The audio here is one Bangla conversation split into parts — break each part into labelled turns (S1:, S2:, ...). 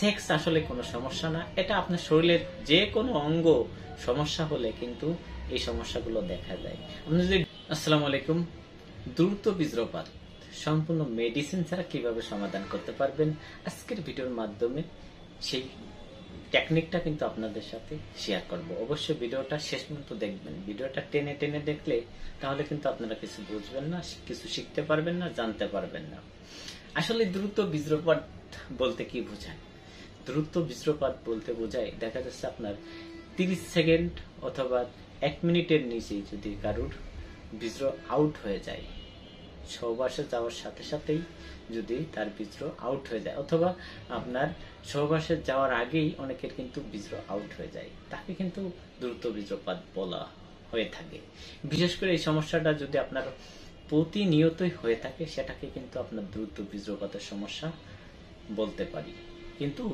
S1: সেক্স আসলে কোনো সমস্যা না, এটা আপনার শরীরের যে কোনো অঙ্গ সমস্যা হলে কিন্তু এই সমস্যাগুলো দেখা যায়। আপনি যদি আসসালামু আলাইকুম, দ্রুত বীর্যপাত সম্পূর্ণ মেডিসিন ছাড়া কিভাবে সমাধান করতে পারবেন, আজকের ভিডিওর মাধ্যমে সেই টেকনিকটা কিন্তু আপনাদের সাথে শেয়ার করব। অবশ্যই ভিডিওটা শেষ পর্যন্ত দেখবেন। ভিডিওটা টেনে টেনে দেখলে তাহলে কিন্তু আপনারা কিছু বুঝবেন না, কিছু শিখতে পারবেন না, জানতে পারবেন না। আসলে দ্রুত বীর্যপাত বলতে কি বোঝায়? দ্রুত বীর্যপাত বলতে বোঝায় দেখা যাচ্ছে আপনার 30 সেকেন্ড অথবা 1 মিনিটের নিচেই যদি কারুর বীর্য আউট হয়ে যায়, সহবাসে যাওয়ার সাথে সাথেই যদি তার বীর্য আউট হয়ে যায়, অথবা আপনার সহবাসে যাওয়ার আগেই অনেকের কিন্তু বীর্য আউট হয়ে যায়, তাকে কিন্তু দ্রুত বীর্যপাত বলা হয়ে থাকে। বিশেষ করে এই সমস্যাটা যদি আপনার প্রতিনিয়তই হয়ে থাকে, সেটাকে কিন্তু আপনার দ্রুত বীর্যপাতের সমস্যা বলতে পারি। কিন্তু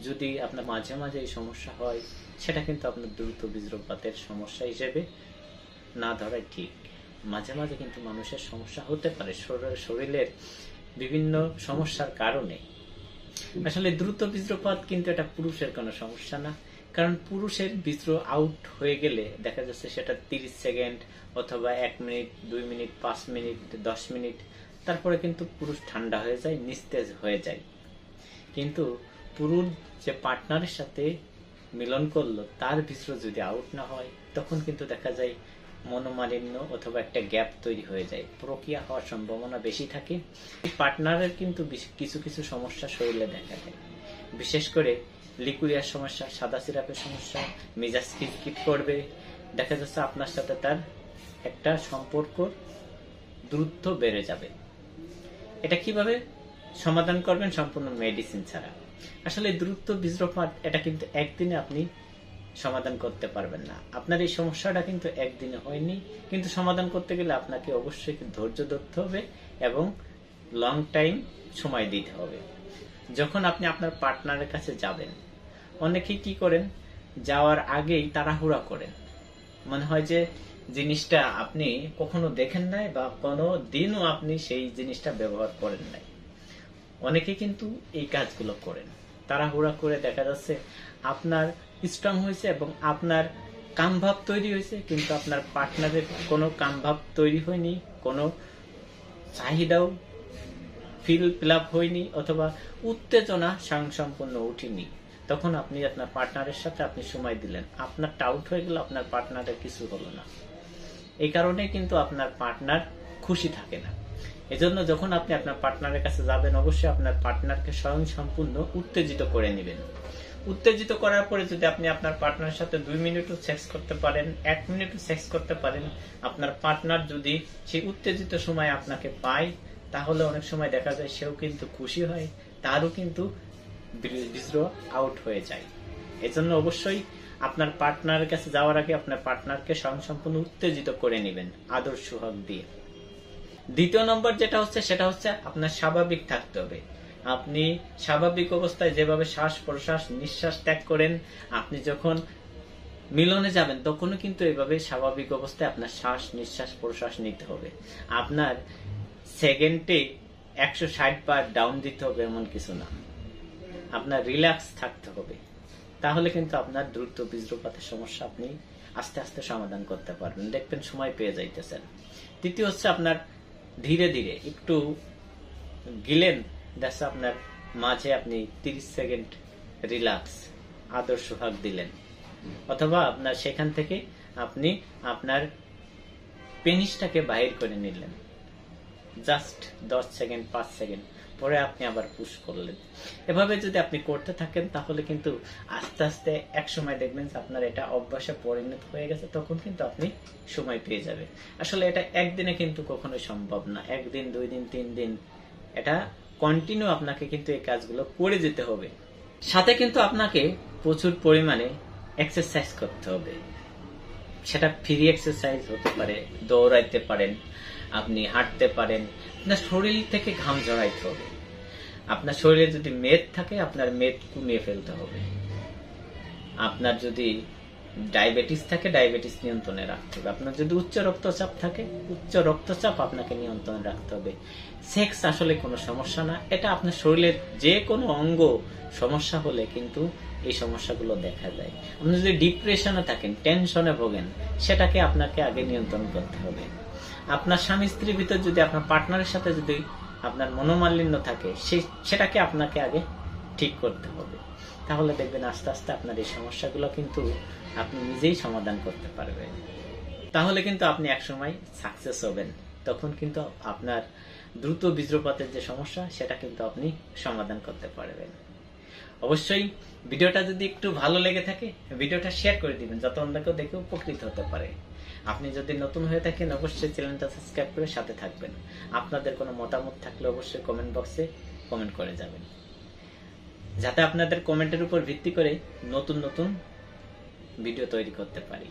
S1: যদি আপনার মাঝে মাঝে এই সমস্যা হয়, সেটা কিন্তু আপনার দ্রুত বীর্যপাতের সমস্যা হিসেবে না ধরাই ঠিক। মাঝে মাঝে কিন্তু মানুষের সমস্যা হতে পারে শরীরের বিভিন্ন সমস্যার কারণে। আসলে দ্রুত বীর্যপাত কিন্তু এটা পুরুষের কোনো সমস্যা না, কারণ পুরুষের বীর্য আউট হয়ে গেলে দেখা যাচ্ছে সেটা 30 সেকেন্ড অথবা 1 মিনিট, 2 মিনিট, 5 মিনিট, 10 মিনিট, তারপরে কিন্তু পুরুষ ঠান্ডা হয়ে যায়, নিস্তেজ হয়ে যায়। কিন্তু পুরুষ যে পার্টনারের সাথে মিলন করলো, তার বীর্য যদি আউট না হয়, তখন কিন্তু দেখা যায় মনোমালিন্য অথবা একটা গ্যাপ তৈরি হয়ে যায়, প্রক্রিয়া হওয়ার সম্ভাবনা বেশি থাকে। পার্টনারের কিন্তু কিছু কিছু সমস্যা শরীরে দেখা যায়, বিশেষ করে লিকুরিয়ার সমস্যা, সাদা সিরাপের সমস্যা, মেজাজ খিটখিট করবে, দেখা যাচ্ছে আপনার সাথে তার একটা সম্পর্ক দ্রুত বেড়ে যাবে। এটা কিভাবে সমাধান করবেন সম্পূর্ণ মেডিসিন ছাড়া? আসলে দ্রুত বীর্যপাত এটা কিন্তু একদিনে আপনি সমাধান করতে পারবেন না। আপনার এই সমস্যাটা কিন্তু একদিনে হয়নি, কিন্তু সমাধান করতে গেলে আপনাকে অবশ্যই ধৈর্য ধরতে হবে এবং লং টাইম সময় দিতে হবে। যখন আপনি আপনার পার্টনারের কাছে যাবেন, অনেকেই কি করেন, যাওয়ার আগেই তাড়াহুড়া করেন, মনে হয় যে জিনিসটা আপনি কখনো দেখেন নাই বা কোনো দিনও আপনি সেই জিনিসটা ব্যবহার করেন নাই। অনেকে কিন্তু এই কাজগুলো করেন, তাড়াহুড়া করে দেখা যাচ্ছে আপনার স্ট্রং হয়েছে এবং আপনার কামভাব তৈরি হয়েছে, কিন্তু আপনার পার্টনারের কোনো কামভাব তৈরি হয়নি, কোনো চাহিদাও ফিল আপ হয়নি, অথবা উত্তেজনা সম্পূর্ণ উঠেনি। তখন আপনি আপনার পার্টনারের সাথে আপনি সময় দিলেন, আপনার আউট হয়ে গেল, আপনার পার্টনারের কিছু হলো না। এই কারণে কিন্তু আপনার পার্টনার খুশি থাকে না। এজন্য যখন আপনি আপনার পার্টনারের কাছে যাবেন, অবশ্যই আপনার পার্টনারকে স্বয়ং সম্পূর্ণ উত্তেজিত করে নেবেন। উত্তেজিত করার পরে যদি আপনি আপনার পার্টনারের সাথে 2 মিনিটও সেক্স করতে পারেন, 1 মিনিটও সেক্স করতে পারেন, আপনার পার্টনার যদি সেই উত্তেজিত সময় আপনাকে পায়, তাহলে অনেক সময় দেখা যায় সেও কিন্তু খুশি হয়, তারও কিন্তু বীর্য আউট হয়ে যায়। এজন্য অবশ্যই আপনার পার্টনারের কাছে যাওয়ার আগে আপনার পার্টনারকে স্বয়ং সম্পূর্ণ উত্তেজিত করে নেবেন আদর সোহাগ দিয়ে। দ্বিতীয় নম্বর যেটা হচ্ছে, সেটা হচ্ছে আপনার স্বাভাবিক থাকতে হবে। আপনি স্বাভাবিক অবস্থায় যেভাবে শ্বাস প্রশ্বাস নিঃশ্বাস ত্যাগ করেন, আপনি যখন মিলনে যাবেন তখনও কিন্তু এইভাবে স্বাভাবিক অবস্থায় আপনার শ্বাস নিঃশ্বাস প্রশ্বাস নিতে হবে। আপনার সেকেন্ডে 160 বার ডাউন দিতে হবে এমন কিছু না, আপনার রিল্যাক্স থাকতে হবে। তাহলে কিন্তু আপনার দ্রুত বীর্যপাতের সমস্যা আপনি আস্তে আস্তে সমাধান করতে পারবেন, দেখবেন সময় পেয়ে যাইতেছেন। তৃতীয় হচ্ছে আপনার ধীরে ধীরে একটু গিলেন, দেখা আপনার মাঝে আপনি 30 সেকেন্ড রিল্যাক্স আদর সোহাগ দিলেন, অথবা আপনার সেখান থেকে আপনি আপনার পেনিসটাকে বাহির করে নিলেন, জাস্ট 10 সেকেন্ড 5 সেকেন্ড পরে আপনি আবার পুশ করলেন। এভাবে যদি আপনি করতে থাকেন, তাহলে কিন্তু আস্তে আস্তে এক সময় দেখবেন আপনার এটা অভ্যাসে পরিণত হয়ে গেছে, তখন কিন্তু আপনি সময় পেয়ে যাবেন। আসলে এটা একদিনে কিন্তু কখনোই সম্ভব না, 1 দিন 2 দিন 3 দিন, এটা কন্টিনিউ আপনাকে কিন্তু এই কাজগুলো করে যেতে হবে। সাথে কিন্তু আপনাকে প্রচুর পরিমাণে এক্সারসাইজ করতে হবে। সেটা ফ্রি এক্সারসাইজ হতে পারে, দৌড়াইতে পারেন, আপনি হাঁটতে পারেন, আপনার শরীর থেকে ঘাম ঝরাইতে হবে। আপনার শরীরে যদি মেদ থাকে, আপনার মেদ কমিয়ে ফেলতে হবে। আপনার যদি ডায়াবেটিস থাকে, ডায়াবেটিস নিয়ন্ত্রণে রাখতে হবে। আপনার যদি উচ্চ রক্তচাপ থাকে, উচ্চ রক্তচাপ আপনাকে নিয়ন্ত্রণে রাখতে হবে। সেক্স আসলে কোনো সমস্যা না, এটা আপনার শরীরের যে কোনো অঙ্গ সমস্যা হলে কিন্তু এই সমস্যাগুলো দেখা যায়। আপনি যদি ডিপ্রেশনে থাকেন, টেনশনে ভোগেন, সেটাকে আপনাকে আগে নিয়ন্ত্রণ করতে হবে। আপনার স্বামী স্ত্রীর ভিতর যদি আপনার পার্টনারের সাথে যদি আপনার মনোমালিন্য থাকে, সেটাকে আপনাকে আগে ঠিক করতে হবে। তাহলে দেখবেন আস্তে আস্তে আপনার এই সমস্যাগুলো কিন্তু আপনি নিজেই সমাধান করতে পারবেন। তাহলে কিন্তু আপনি একসময় সাকসেস হবেন। তখন কিন্তু আপনার দ্রুত বীর্যপাতের যে সমস্যা, সেটা কিন্তু আপনি সমাধান করতে পারবেন। অবশ্যই ভিডিওটা যদি একটু ভালো লেগে থাকে, ভিডিওটা শেয়ার করে দিবেন, যাতে অন্য কেউ দেখে উপকৃত হতে পারে। আপনি যদি নতুন হয়ে থাকেন, অবশ্যই চ্যানেলটা সাবস্ক্রাইব করে সাথে থাকবেন। আপনাদের কোনো মতামত থাকলে অবশ্যই কমেন্ট বক্সে কমেন্ট করে যাবেন, যাতে আপনাদের কমেন্টের উপর ভিত্তি করে নতুন নতুন ভিডিও তৈরি করতে পারি।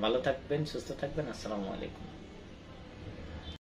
S1: ভালো থাকবেন, সুস্থ থাকবেন। আসসালামু আলাইকুম।